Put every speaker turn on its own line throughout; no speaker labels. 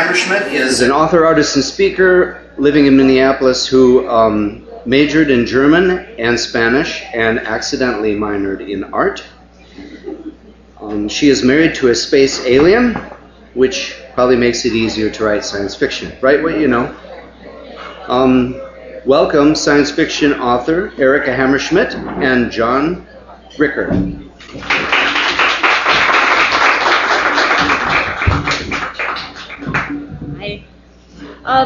Hammerschmidt is an author, artist, and speaker living in Minneapolis who majored in German and Spanish and accidentally minored in art. She is married to a space alien, which probably makes it easier to write science fiction. Write what you know. Welcome science fiction author Erika Hammerschmidt and John Ricker.
Hi.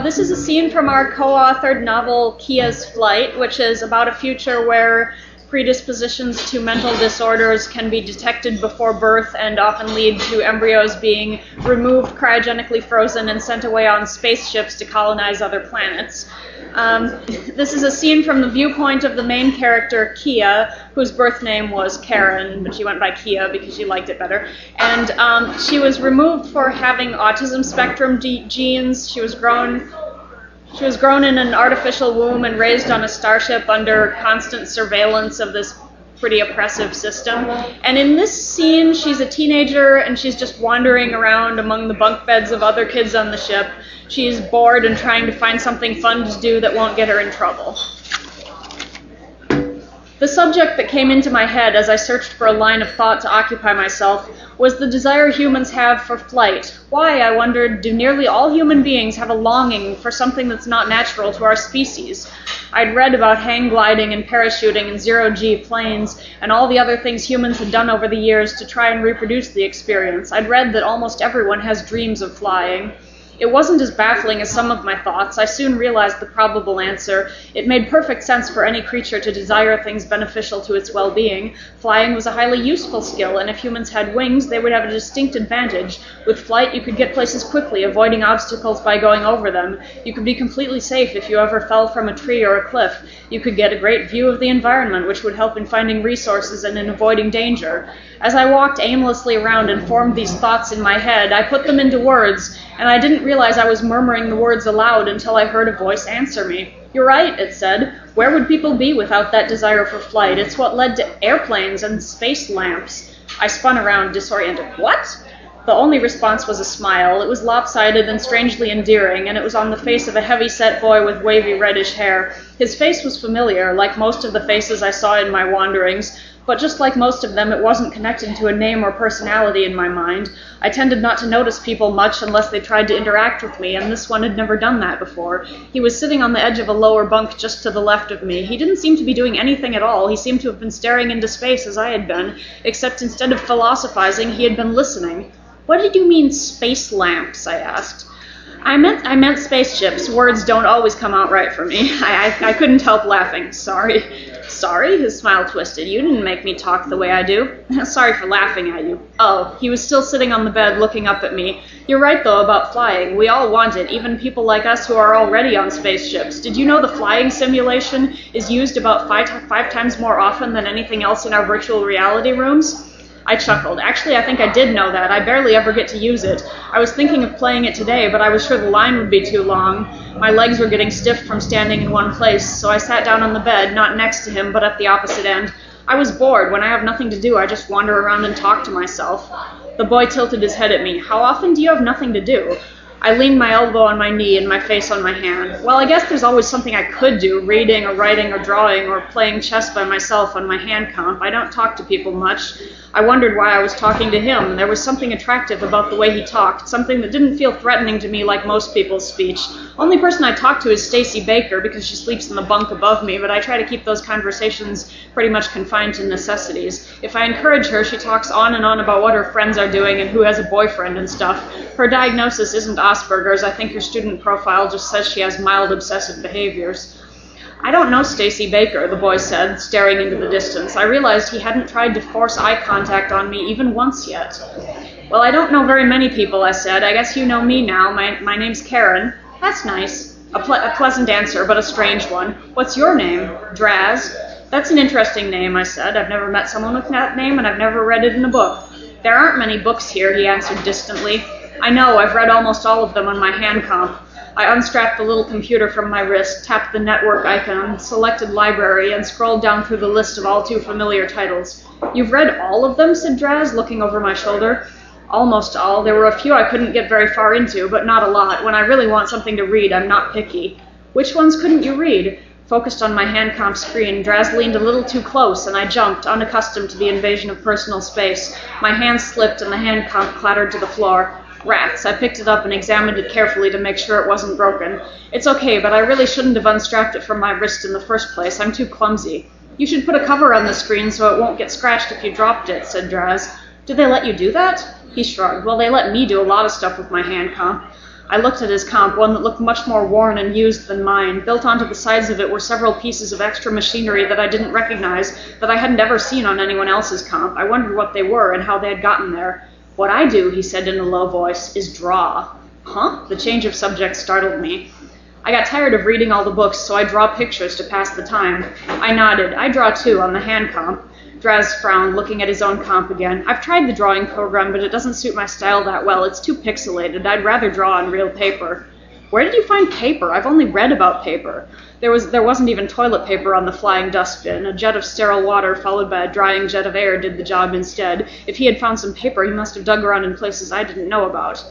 This is a scene from our co-authored novel Kia's Flight, which is about a future where predispositions to mental disorders can be detected before birth and often lead to embryos being removed, cryogenically frozen, and sent away on spaceships to colonize other planets. This is a scene from the viewpoint of the main character, Kia, whose birth name was Karen, but she went by Kia because she liked it better. And she was removed for having autism spectrum genes. She was grown in an artificial womb and raised on a starship under constant surveillance of this pretty oppressive system. And in this scene, she's a teenager and she's just wandering around among the bunk beds of other kids on the ship. She's bored and trying to find something fun to do that won't get her in trouble. The subject that came into my head as I searched for a line of thought to occupy myself was the desire humans have for flight. Why, I wondered, do nearly all human beings have a longing for something that's not natural to our species? I'd read about hang gliding and parachuting and zero-G planes and all the other things humans had done over the years to try and reproduce the experience. I'd read that almost everyone has dreams of flying. It wasn't as baffling as some of my thoughts. I soon realized the probable answer. It made perfect sense for any creature to desire things beneficial to its well-being. Flying was a highly useful skill, and if humans had wings, they would have a distinct advantage. With flight, you could get places quickly, avoiding obstacles by going over them. You could be completely safe if you ever fell from a tree or a cliff. You could get a great view of the environment, which would help in finding resources and in avoiding danger. As I walked aimlessly around and formed these thoughts in my head, I put them into words, and I didn't realize I was murmuring the words aloud until I heard a voice answer me. "You're right," it said. "Where would people be without that desire for flight? It's what led to airplanes and space lamps." I spun around, disoriented. "What?" The only response was a smile. It was lopsided and strangely endearing, and it was on the face of a heavy-set boy with wavy reddish hair. His face was familiar, like most of the faces I saw in my wanderings, but just like most of them, it wasn't connected to a name or personality in my mind. I tended not to notice people much unless they tried to interact with me, and this one had never done that before. He was sitting on the edge of a lower bunk just to the left of me. He didn't seem to be doing anything at all. He seemed to have been staring into space as I had been, except instead of philosophizing, he had been listening. "What did you mean, space lamps?" I asked. I meant spaceships. Words don't always come out right for me. I couldn't help laughing. Sorry? His smile twisted. "You didn't make me talk the way I do." "Sorry for laughing at you." "Oh." He was still sitting on the bed looking up at me. "You're right, though, about flying. We all want it, even people like us who are already on spaceships. Did you know the flying simulation is used about five times more often than anything else in our virtual reality rooms?" I chuckled. "Actually, I think I did know that. I barely ever get to use it. I was thinking of playing it today, but I was sure the line would be too long. My legs were getting stiff from standing in one place, so I sat down on the bed, not next to him, but at the opposite end. I was bored. When I have nothing to do, I just wander around and talk to myself." The boy tilted his head at me. "How often do you have nothing to do?" I leaned my elbow on my knee and my face on my hand. "Well, I guess there's always something I could do, reading or writing or drawing or playing chess by myself on my hand comp. I don't talk to people much." I wondered why I was talking to him. There was something attractive about the way he talked, something that didn't feel threatening to me like most people's speech. Only person I talk to is Stacy Baker because she sleeps in the bunk above me, but I try to keep those conversations pretty much confined to necessities. If I encourage her, she talks on and on about what her friends are doing and who has a boyfriend and stuff. Her diagnosis isn't Asperger's. I think her student profile just says she has mild obsessive behaviors. "I don't know Stacy Baker," the boy said, staring into the distance. I realized he hadn't tried to force eye contact on me even once yet. "Well, I don't know very many people," I said. "I guess you know me now. My name's Karen." "That's nice." A pleasant answer, but a strange one. "What's your name?" "Draz." "That's an interesting name," I said. "I've never met someone with that name, and I've never read it in a book." "There aren't many books here," he answered distantly. "I know. I've read almost all of them on my hand comp." I unstrapped the little computer from my wrist, tapped the network icon, selected library, and scrolled down through the list of all too familiar titles. "You've read all of them?" said Draz, looking over my shoulder. Almost all. There were a few I couldn't get very far into, but not a lot. When I really want something to read, I'm not picky. Which ones couldn't you read? Focused on my hand comp screen, Draz leaned a little too close, and I jumped, unaccustomed to the invasion of personal space. My hand slipped, and the hand comp clattered to the floor. Rats. I picked it up and examined it carefully to make sure it wasn't broken. It's okay, but I really shouldn't have unstrapped it from my wrist in the first place. I'm too clumsy. You should put a cover on the screen so it won't get scratched if you dropped it, said Draz. Do they let you do that? He shrugged. Well, they let me do a lot of stuff with my hand comp. I looked at his comp, one that looked much more worn and used than mine. Built onto the sides of it were several pieces of extra machinery that I didn't recognize, that I hadn't ever seen on anyone else's comp. I wondered what they were and how they had gotten there. What I do, he said in a low voice, is draw. Huh? The change of subject startled me. I got tired of reading all the books, so I draw pictures to pass the time. I nodded. I draw too, on the hand comp. Draz frowned, looking at his own comp again. I've tried the drawing program, but it doesn't suit my style that well. It's too pixelated. I'd rather draw on real paper. Where did you find paper? I've only read about paper. There wasn't even toilet paper on the flying dustbin. A jet of sterile water followed by a drying jet of air did the job instead. If he had found some paper, he must have dug around in places I didn't know about.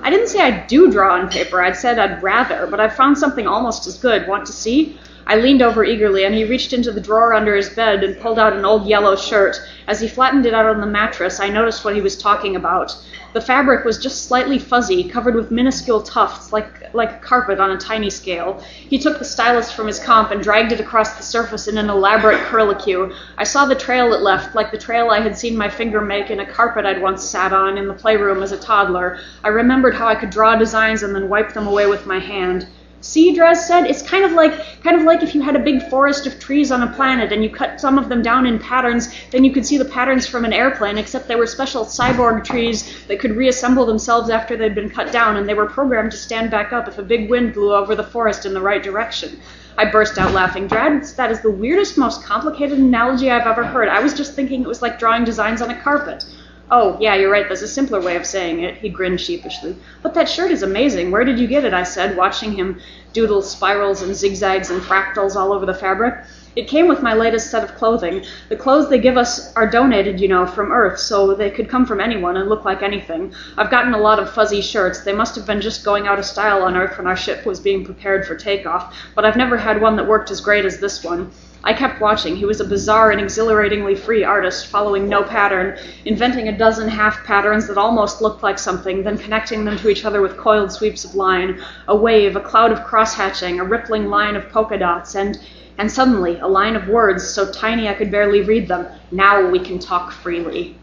I didn't say I do draw on paper. I'd said I'd rather, but I've found something almost as good. Want to see? I leaned over eagerly, and he reached into the drawer under his bed and pulled out an old yellow shirt. As he flattened it out on the mattress, I noticed what he was talking about. The fabric was just slightly fuzzy, covered with minuscule tufts, like a carpet on a tiny scale. He took the stylus from his comp and dragged it across the surface in an elaborate curlicue. I saw the trail it left, like the trail I had seen my finger make in a carpet I'd once sat on in the playroom as a toddler. I remembered how I could draw designs and then wipe them away with my hand. See, Draz said, it's kind of like if you had a big forest of trees on a planet and you cut some of them down in patterns, then you could see the patterns from an airplane, except they were special cyborg trees that could reassemble themselves after they'd been cut down, and they were programmed to stand back up if a big wind blew over the forest in the right direction. I burst out laughing. Draz, that is the weirdest, most complicated analogy I've ever heard. I was just thinking it was like drawing designs on a carpet. Oh, yeah, you're right. There's a simpler way of saying it. He grinned sheepishly. But that shirt is amazing. Where did you get it? I said, watching him doodle spirals and zigzags and fractals all over the fabric. It came with my latest set of clothing. The clothes they give us are donated, from Earth, so they could come from anyone and look like anything. I've gotten a lot of fuzzy shirts. They must have been just going out of style on Earth when our ship was being prepared for takeoff, but I've never had one that worked as great as this one. I kept watching. He was a bizarre and exhilaratingly free artist, following no pattern, inventing a dozen half patterns that almost looked like something, then connecting them to each other with coiled sweeps of line, a wave, a cloud of cross-hatching, a rippling line of polka dots, and suddenly a line of words so tiny I could barely read them. Now we can talk freely.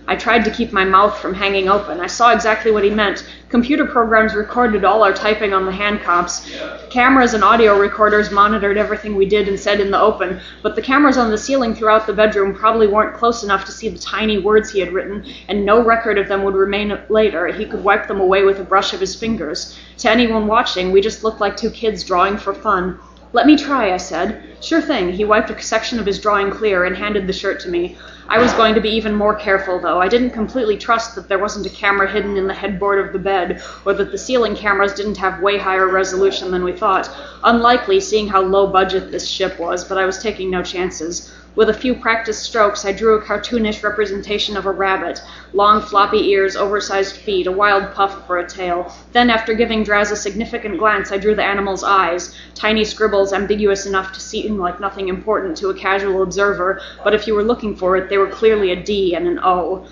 I tried to keep my mouth from hanging open. I saw exactly what he meant. Computer programs recorded all our typing on the hand comps. Cameras and audio recorders monitored everything we did and said in the open, but the cameras on the ceiling throughout the bedroom probably weren't close enough to see the tiny words he had written, and no record of them would remain later. He could wipe them away with a brush of his fingers. To anyone watching, we just looked like two kids drawing for fun. Let me try, I said. Sure thing. He wiped a section of his drawing clear and handed the shirt to me. I was going to be even more careful, though. I didn't completely trust that there wasn't a camera hidden in the headboard of the bed, or that the ceiling cameras didn't have way higher resolution than we thought. Unlikely, seeing how low budget this ship was, but I was taking no chances. With a few practiced strokes, I drew a cartoonish representation of a rabbit. Long floppy ears, oversized feet, a wild puff for a tail. Then, after giving Draz a significant glance, I drew the animal's eyes. Tiny scribbles ambiguous enough to seem like nothing important to a casual observer, but if you were looking for it, they were clearly a D and an O.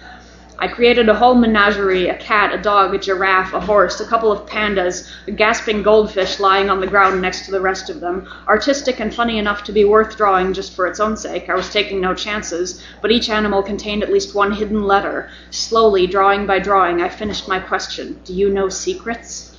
I created a whole menagerie, a cat, a dog, a giraffe, a horse, a couple of pandas, a gasping goldfish lying on the ground next to the rest of them. Artistic and funny enough to be worth drawing just for its own sake. I was taking no chances, but each animal contained at least one hidden letter. Slowly, drawing by drawing, I finished my question. Do you know secrets?